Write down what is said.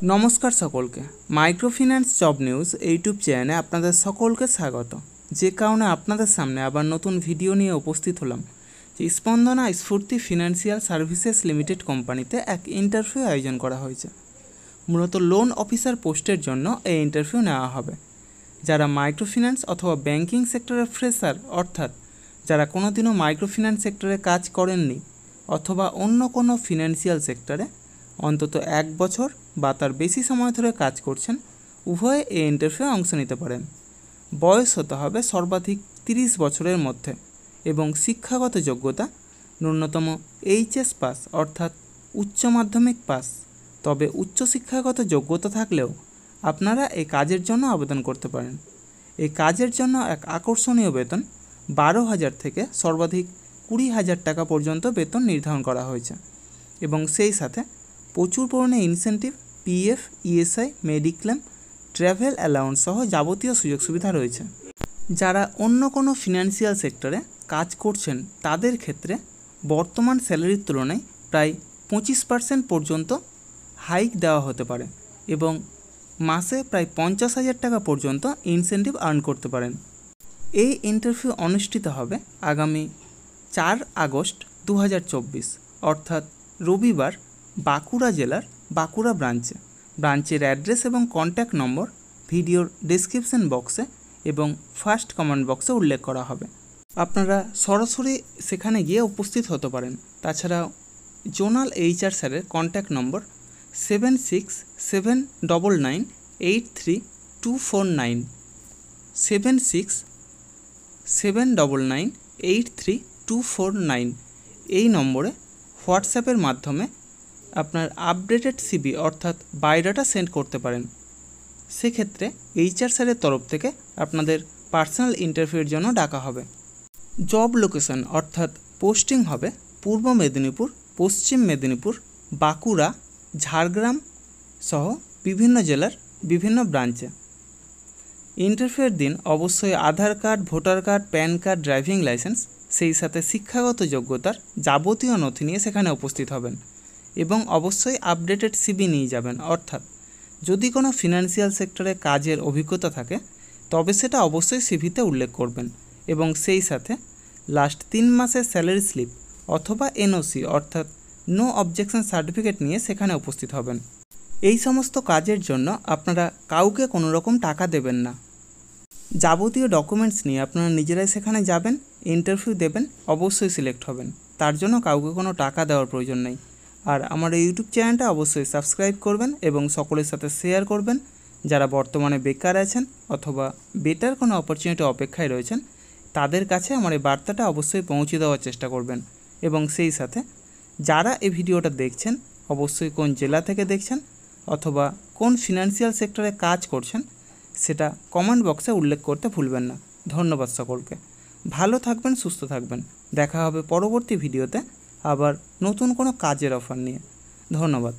नमस्कार सकलके माइक्रोफिनान्स जब निউজ यूट्यूब चैने आपनादेर सकलके स्वागत। जे कारणे आपनादेर सामने आबार नतून भिडियो निये उपस्थित हलाम जे स्पंदना स्फूर्ति फिनान्सियल सार्विसेस लिमिटेड कोम्पानीते एक इंटरव्यू आयोजन करा हयेछे। मूलत लोन अफिसार पोस्टेर जन्य एई इंटरव्यू नेওয়া हबे। যারা माइक्रोफिनान्स अथवा बैंकिंग सेक्टरेर फ्रेशार अर्थात যারা कोनोदिनও माइक्रोफिनान्स सेक्टरे काज करेननि अथवा अन्य कोनो फिनान्सियल सेक्टरे अंतत एक बछर বা তার বেশি সময় ধরে কাজ করছেন উভয়ে এই ইন্টারভিউ অংশ নিতে পারেন। বয়স হতে হবে সর্বাধিক 30 বছরের মধ্যে এবং শিক্ষাগত যোগ্যতা ন্যূনতম এইচএস পাস অর্থাৎ উচ্চ মাধ্যমিক পাস। তবে উচ্চ শিক্ষাগত যোগ্যতা থাকলেও আপনারা এই কাজের জন্য আবেদন করতে পারেন। এই কাজের জন্য এক আকর্ষণীয় বেতন 12,000 থেকে সর্বাধিক 20,000 টাকা পর্যন্ত বেতন নির্ধারণ করা হয়েছে এবং সেই সাথে প্রচুর পরিমাণে incentive PF ESI mediclaim travel allowance সহ যাবতীয় সুযোগ সুবিধা রয়েছে। যারা অন্য কোনো ফিনান্সিয়াল সেক্টরে কাজ করছেন তাদের ক্ষেত্রে বর্তমান স্যালারির তুলনায় প্রায় 25% পর্যন্ত হাইক দেওয়া হতে পারে এবং মাসে প্রায় 50,000 টাকা পর্যন্ত ইনসেন্টিভ আর্ন করতে পারেন। এই ইন্টারভিউ অনুষ্ঠিত হবে আগামী 4 আগস্ট 2024 অর্থাৎ রবিবার বাঁকুড়া জেলার বাঁকুড়া ব্রাঞ্চের অ্যাড্রেস এবং কন্ট্যাক্ট নম্বর ভিডিওর ডেসক্রিপশন বক্সে এবং ফার্স্ট কমেন্ট বক্সে উল্লেখ করা হবে। আপনারা সরাসরি সেখানে গিয়ে উপস্থিত হতে পারেন। তাছাড়াও জোনাল এইচআর স্যারের কন্ট্যাক্ট নম্বর 7679983249 7679983249 এই নম্বরে হোয়াটসঅ্যাপের মাধ্যমে আপনার আপডেটেড সিভি অর্থাৎ বায়োডাটা সেন্ড করতে পারেন। সেক্ষেত্রে এইচআর স্যারের তরফ থেকে আপনাদের পার্সোনাল ইন্টারভিউর জন্য ডাকা হবে। জব লোকেশন অর্থাৎ পোস্টিং হবে পূর্ব মেদিনীপুর, পশ্চিম মেদিনীপুর, বাঁকুড়া, ঝাড়গ্রাম সহ বিভিন্ন জেলার বিভিন্ন ব্রাঞ্চে। ইন্টারভিউয়ের দিন অবশ্যই Aadhaar card, voter card, PAN card, driving licence সেই সাথে শিক্ষাগত যোগ্যতার যাবতীয় নথি নিয়ে সেখানে উপস্থিত হবেন এবং অবশ্যই আপডেটেড সিভি নিয়ে যাবেন। অর্থাৎ যদি কোনো ফিনান্সিয়াল সেক্টরে কাজের অভিজ্ঞতা থাকে তবে সেটা অবশ্যই সিভিতে উল্লেখ করবেন এবং সেই সাথে লাস্ট 3 মাসের স্যালারি স্লিপ অথবা এনওসি অর্থাৎ নো অবজেকশন সার্টিফিকেট নিয়ে সেখানে উপস্থিত হবেন। এই সমস্ত কাজের জন্য আপনারা কাউকে কোনো রকম টাকা দেবেন না। যাবতীয় ডকুমেন্টস নিয়ে আপনারা নিজেরাই সেখানে যাবেন, ইন্টারভিউ দেবেন, অবশ্যই সিলেক্ট হবেন। তার জন্য কাউকে কোনো টাকা দেওয়ার প্রয়োজন নেই। আর আমার এই ইউটিউব চ্যানেলটা অবশ্যই সাবস্ক্রাইব করবেন এবং সকলের সাথে শেয়ার করবেন। যারা বর্তমানে বেকার আছেন অথবা বেটার কোনো অপরচুনিটি অপেক্ষায় রয়েছেন তাদের কাছে আমার এই বার্তাটা অবশ্যই পৌঁছে দেওয়ার চেষ্টা করবেন এবং সেই সাথে যারা এই ভিডিওটা দেখছেন অবশ্যই কোন জেলা থেকে দেখছেন অথবা কোন ফিনান্সিয়াল সেক্টরে কাজ করছেন সেটা কমেন্ট বক্সে উল্লেখ করতে ভুলবেন না। ধন্যবাদ সকলকে। ভালো থাকবেন, সুস্থ থাকবেন। দেখা হবে পরবর্তী ভিডিওতে আবার নতুন কোনো কাজের অফার নিয়ে। ধন্যবাদ।